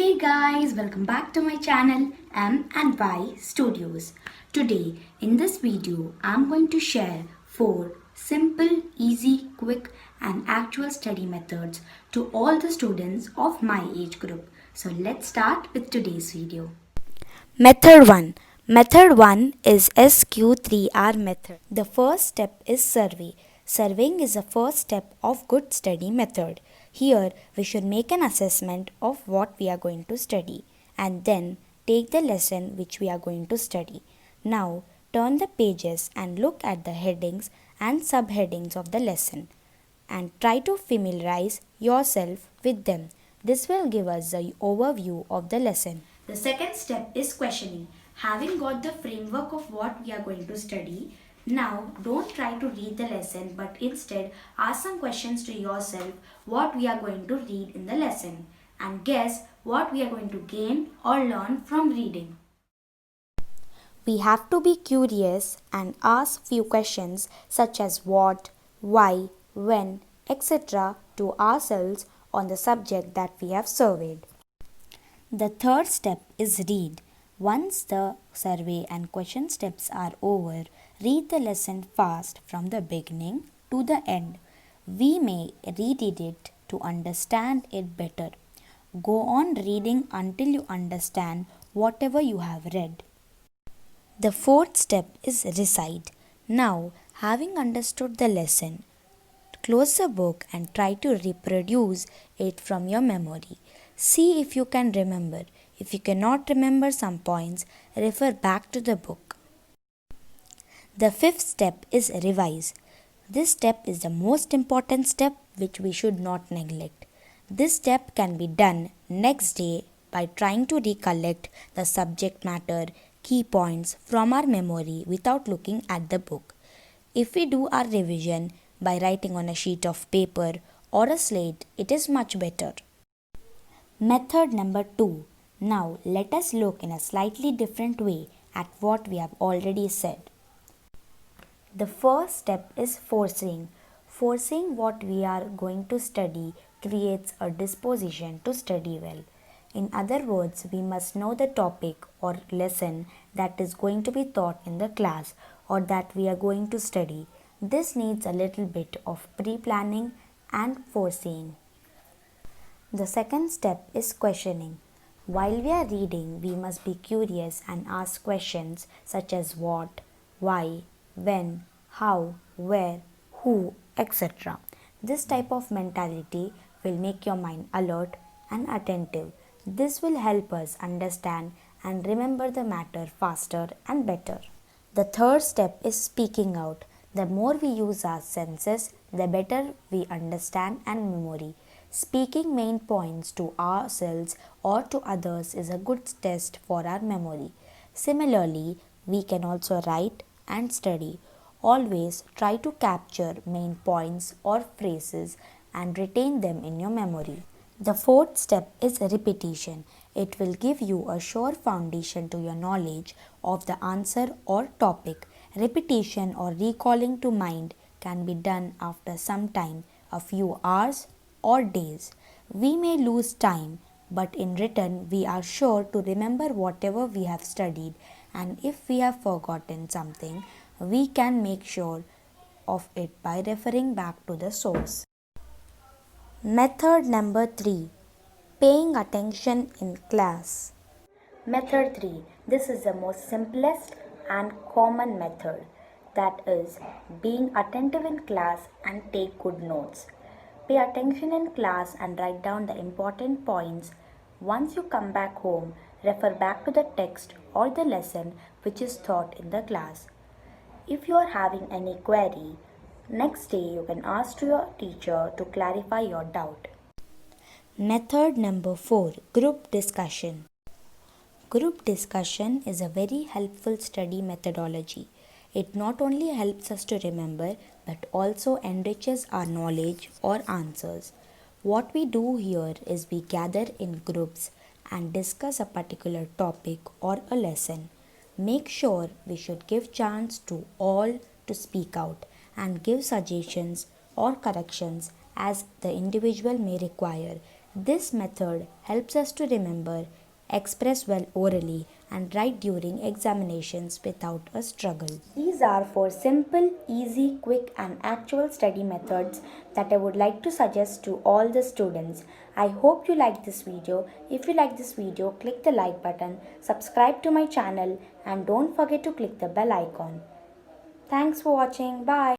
Hey guys, welcome back to my channel M and Y Studios. Today in this video I'm going to share 4 simple, easy, quick and actual study methods to all the students of my age group. So let's start with today's video. Method 1. Method 1 is SQ3R method. The first step is survey. Surveying is the first step of good study method. Here we should make an assessment of what we are going to study and then take the lesson which we are going to study. Now turn the pages and look at the headings and subheadings of the lesson and try to familiarize yourself with them. This will give us the overview of the lesson. The second step is questioning. Having got the framework of what we are going to study, now don't try to read the lesson but instead ask some questions to yourself what we are going to read in the lesson and guess what we are going to gain or learn from reading. We have to be curious and ask few questions such as what, why, when, etc. to ourselves on the subject that we have surveyed. The third step is read. Once the survey and question steps are over, read the lesson fast from the beginning to the end. We may reread it to understand it better. Go on reading until you understand whatever you have read. The fourth step is recite. Now, having understood the lesson, close the book and try to reproduce it from your memory. See if you can remember. If you cannot remember some points, refer back to the book. The fifth step is revise. This step is the most important step which we should not neglect. This step can be done next day by trying to recollect the subject matter, key points from our memory without looking at the book. If we do our revision by writing on a sheet of paper or a slate, it is much better. Method number 2. Now let us look in a slightly different way at what we have already said. The first step is foreseeing. Foreseeing what we are going to study creates a disposition to study well. In other words, we must know the topic or lesson that is going to be taught in the class or that we are going to study. This needs a little bit of pre-planning and foreseeing. The second step is questioning. While we are reading, we must be curious and ask questions such as what, why, when, how, where, who, etc. This type of mentality will make your mind alert and attentive. This will help us understand and remember the matter faster and better. The third step is speaking out. The more we use our senses, the better we understand and memory. Speaking main points to ourselves or to others is a good test for our memory. Similarly, we can also write and study. Always try to capture main points or phrases and retain them in your memory. The fourth step is repetition. It will give you a sure foundation to your knowledge of the answer or topic. Repetition or recalling to mind can be done after some time, a few hours or days. We may lose time, but in return we are sure to remember whatever we have studied, and if we have forgotten something, we can make sure of it by referring back to the source. Method number 3. Paying attention in class. Method 3. This is the most simplest and common method. That is being attentive in class and take good notes. Pay attention in class and write down the important points. Once you come back home, refer back to the text or the lesson which is taught in the class. If you are having any query, next day you can ask to your teacher to clarify your doubt. Method number 4. Group discussion. Group discussion is a very helpful study methodology. It not only helps us to remember but also enriches our knowledge or answers. What we do here is we gather in groups and discuss a particular topic or a lesson. Make sure we should give chance to all to speak out and give suggestions or corrections as the individual may require. This method helps us to remember, express well orally, and write during examinations without a struggle. These are 4 simple, easy, quick, and actual study methods that I would like to suggest to all the students. I hope you like this video. If you like this video, click the like button, subscribe to my channel, and don't forget to click the bell icon. Thanks for watching. Bye.